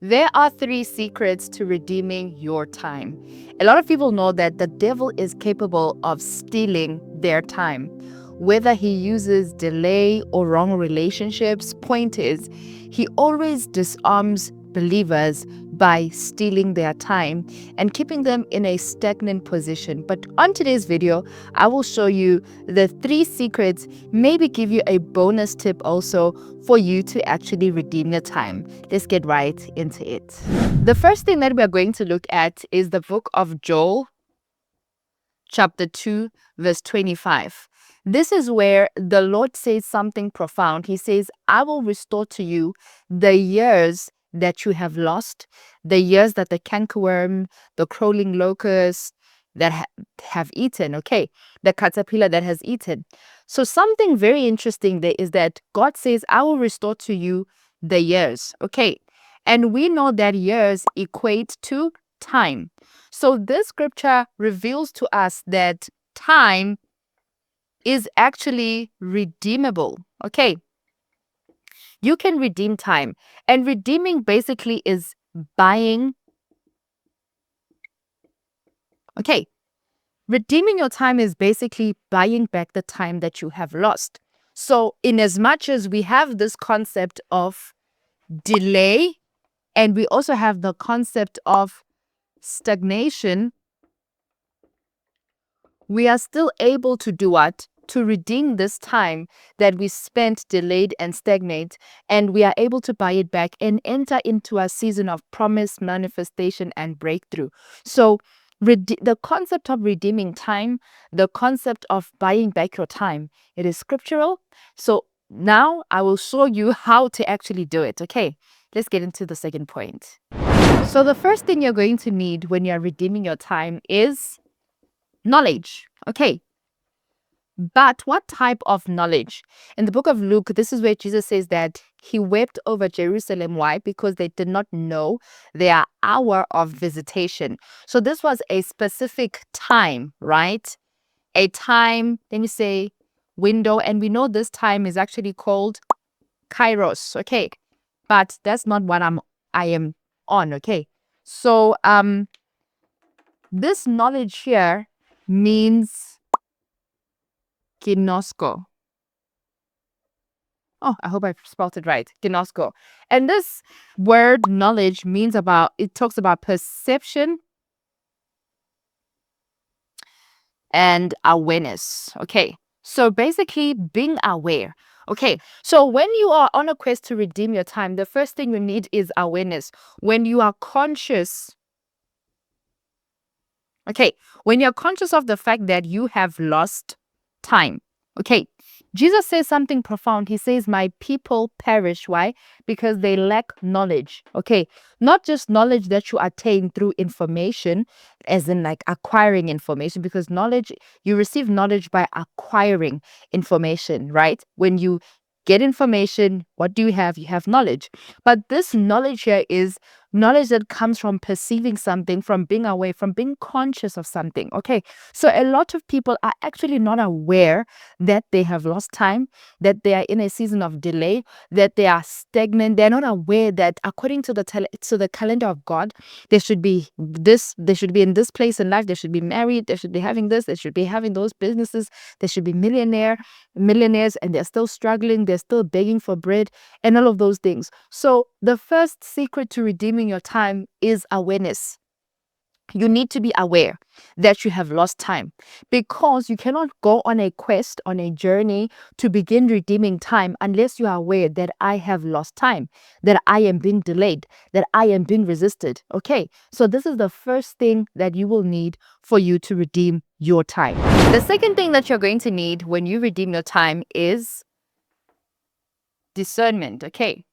There are 3 secrets to redeeming your time. A lot of people know that the devil is capable of stealing their time. Whether he uses delay or wrong relationships, point is, he always disarms believers by stealing their time and keeping them in a stagnant position. But on today's video, I will show you the 3 secrets, maybe give you a bonus tip also for you to actually redeem your time. Let's get right into it. The first thing that we are going to look at is the book of Joel, chapter 2, verse 25. This is where the Lord says something profound. He says, I will restore to you the years that you have lost, the years that the cankerworm, the crawling locust that have eaten, okay, the caterpillar that has eaten. So something very interesting there is that God says, I will restore to you the years, okay. And we know that years equate to time. So this scripture reveals to us that time is actually redeemable. Okay. You can redeem time. And redeeming basically is buying. Okay. Redeeming your time is basically buying back the time that you have lost. So in as much as we have this concept of delay, and we also have the concept of stagnation, we are still able to do what? To redeem this time that we spent delayed and stagnate, and we are able to buy it back and enter into a season of promise, manifestation, and breakthrough. So the concept of redeeming time, the concept of buying back your time, it is scriptural. So now I will show you how to actually do it. Okay, let's get into the second point. So the first thing you're going to need when you're redeeming your time is knowledge. Okay. But what type of knowledge? In the book of Luke, this is where Jesus says that he wept over Jerusalem. Why? Because they did not know their hour of visitation. So this was a specific time, right? A time, let me say, window. And we know this time is actually called Kairos. Okay. But that's not what I am on. Okay. So this knowledge here means ginosko. Oh, I hope I spelled it right. Ginosko. And this word knowledge means it talks about perception and awareness. Okay. So basically being aware. Okay. So when you are on a quest to redeem your time, the first thing you need is awareness. When you are conscious. Okay. When you're conscious of the fact that you have lost time. Okay. Jesus says something profound. He says, my people perish. Why? Because they lack knowledge. Okay. Not just knowledge that you attain through information, as in like acquiring information, because knowledge, you receive knowledge by acquiring information, right? When you get information, what do you have? You have knowledge. But this knowledge here is knowledge that comes from perceiving something, from being aware, from being conscious of something. Okay. So a lot of people are actually not aware that they have lost time, that they are in a season of delay, that they are stagnant. They're not aware that according to the calendar of God, they should be in this place in life, they should be married, they should be having this, they should be having those businesses, they should be millionaires, and they're still struggling, they're still begging for bread, and all of those things. So the first secret to redeeming your time is awareness. You need to be aware that you have lost time, because you cannot go on a quest, on a journey to begin redeeming time unless you are aware that I have lost time, that I am being delayed, that I am being resisted. Okay, so this is the first thing that you will need for you to redeem your time. The second thing that you're going to need when you redeem your time is discernment. Okay.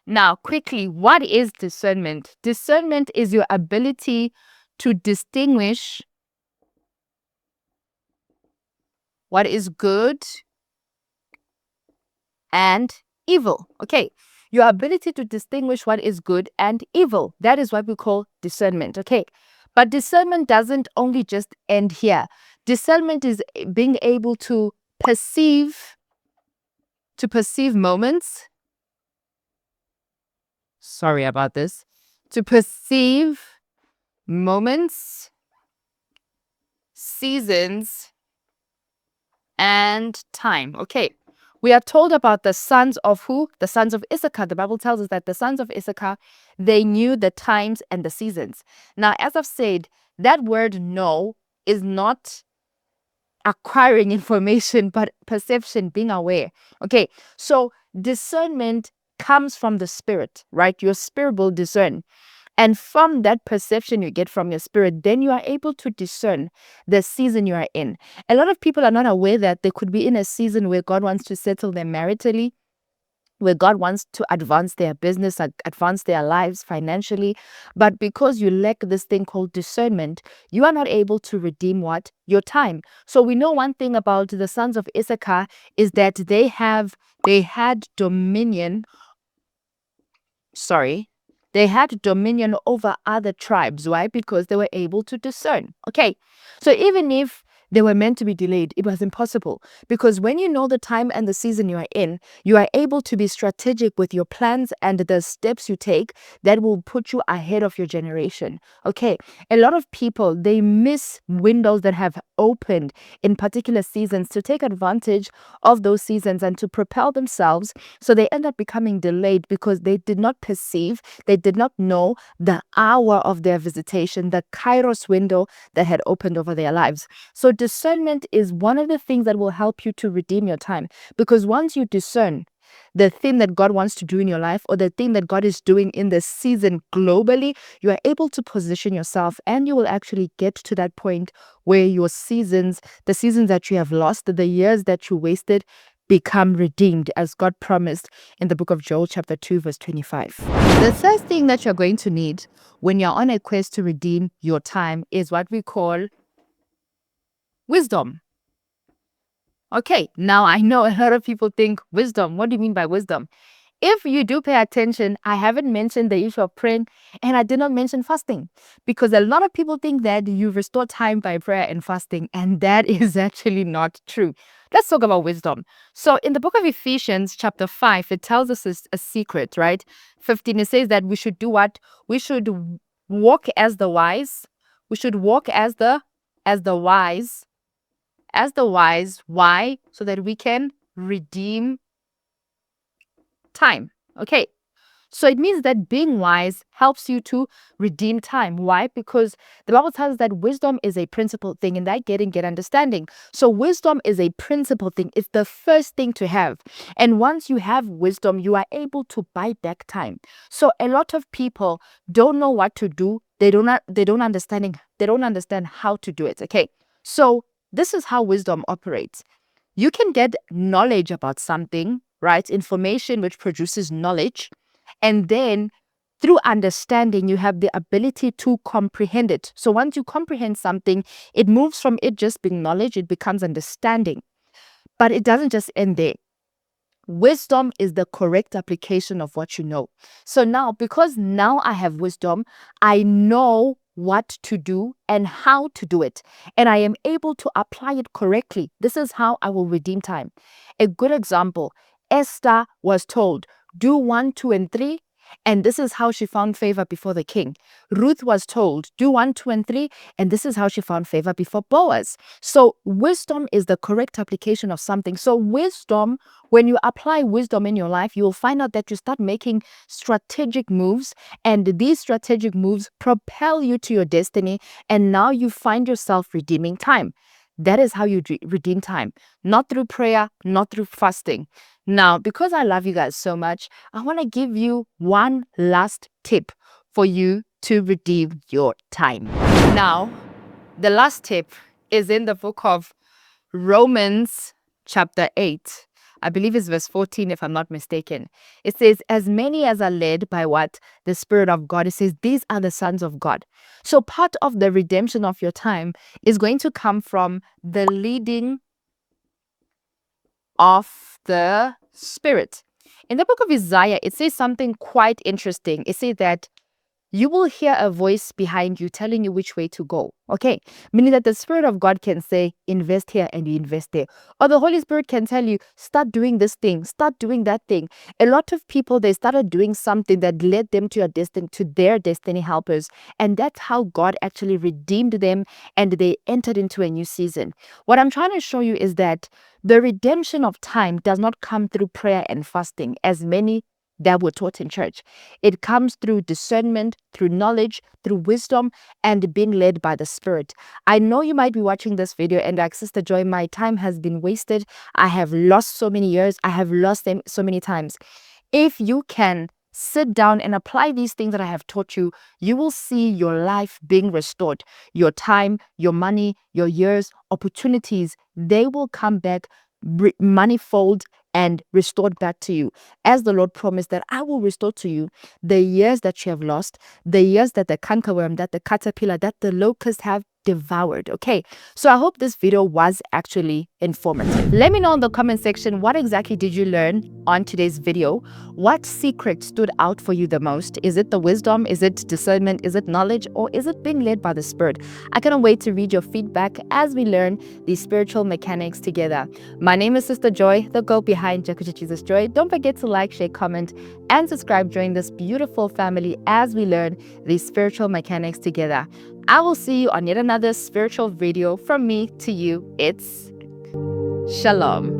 Now, quickly, what is discernment? Discernment is your ability to distinguish what is good and evil. Okay, your ability to distinguish what is good and evil. That is what we call discernment. Okay, but discernment doesn't only just end here. Discernment is being able to perceive moments sorry about this, to perceive moments, seasons, and time. Okay. We are told about the sons of who? The sons of Issachar. The Bible tells us that the sons of Issachar, they knew the times and the seasons. Now, as I've said, that word know is not acquiring information, but perception, being aware. Okay. So discernment comes from the spirit, right? Your spirit will discern. And from that perception you get from your spirit, then you are able to discern the season you are in. A lot of people are not aware that they could be in a season where God wants to settle them maritally, where God wants to advance their business, advance their lives financially. But because you lack this thing called discernment, you are not able to redeem what? Your time. So we know one thing about the sons of Issachar is that they had dominion. They had dominion over other tribes. Why? Because they were able to discern. Okay. So even if they were meant to be delayed, it was impossible, because when you know the time and the season you are in, you are able to be strategic with your plans and the steps you take that will put you ahead of your generation. Okay. A lot of people, they miss windows that have opened in particular seasons to take advantage of those seasons and to propel themselves. So they end up becoming delayed because they did not perceive, they did not know the hour of their visitation, the kairos window that had opened over their lives. So discernment is one of the things that will help you to redeem your time, because once you discern the thing that God wants to do in your life, or the thing that God is doing in the season globally, you are able to position yourself, and you will actually get to that point where your seasons, the seasons that you have lost, the years that you wasted, become redeemed, as God promised in the book of Joel chapter 2 verse 25. The third thing that you're going to need when you're on a quest to redeem your time is what we call wisdom. Okay, now I know a lot of people think, wisdom, what do you mean by wisdom? If you do pay attention, I haven't mentioned the issue of praying, and I did not mention fasting, because a lot of people think that you restore time by prayer and fasting, and that is actually not true. Let's talk about wisdom. So in the book of Ephesians chapter 5, it tells us a secret, right? 15, it says that we should do what? We should walk as the wise. We should walk as the wise. Why? So that we can redeem time. Okay. So it means that being wise helps you to redeem time. Why? Because the Bible tells us that wisdom is a principal thing, and that get understanding. So wisdom is a principal thing. It's the first thing to have. And once you have wisdom, you are able to buy back time. So a lot of people don't know what to do. They don't understand how to do it. Okay. So this is how wisdom operates. You can get knowledge about something, right? Information which produces knowledge. And then through understanding, you have the ability to comprehend it. So once you comprehend something, it moves from it just being knowledge, it becomes understanding. But it doesn't just end there. Wisdom is the correct application of what you know. So now, because now I have wisdom, I know what to do and how to do it, and I am able to apply it correctly. This is how I will redeem time. A good example, Esther was told, do 1, 2, and 3. And this is how she found favor before the king. Ruth was told, do 1, 2, and 3. And this is how she found favor before Boaz. So wisdom is the correct application of something. So wisdom, when you apply wisdom in your life, you will find out that you start making strategic moves. And these strategic moves propel you to your destiny. And now you find yourself redeeming time. That is how you redeem time. Not through prayer, not through fasting. Now, because I love you guys so much, I want to give you one last tip for you to redeem your time. Now, the last tip is in the book of Romans chapter 8. I believe it's verse 14, if I'm not mistaken. It says, as many as are led by what? The Spirit of God. It says, these are the sons of God. So part of the redemption of your time is going to come from the leading of the Spirit. In the book of Isaiah, it says something quite interesting. It says that you will hear a voice behind you telling you which way to go. Okay. Meaning that the Spirit of God can say, invest here, and you invest there. Or the Holy Spirit can tell you, start doing this thing, start doing that thing. A lot of people, they started doing something that led them to their destiny helpers. And that's how God actually redeemed them and they entered into a new season. What I'm trying to show you is that the redemption of time does not come through prayer and fasting, as many that were taught in church. It comes through discernment, through knowledge, through wisdom, and being led by the Spirit. I know you might be watching this video and like, Sister Joy, my time has been wasted. I have lost so many years. I have lost them so many times. If you can sit down and apply these things that I have taught you, you will see your life being restored. Your time, your money, your years, opportunities, they will come back manifold and restored back to you. As the Lord promised that I will restore to you the years that you have lost, the years that the cankerworm, that the caterpillar, that the locust have devoured. Okay, so I hope this video was actually informative. Let me know in the comment section, what exactly did you learn on today's video? What secret stood out for you the most? Is it the wisdom? Is it discernment? Is it knowledge? Or is it being led by the Spirit? I cannot wait to read your feedback as we learn these spiritual mechanics together. My name is Sister Joy, the girl behind Jakuja Jesus Joy. Don't forget to like, share, comment, and subscribe. Join this beautiful family as we learn these spiritual mechanics together. I will see you on yet another spiritual video from me to you. It's Shalom.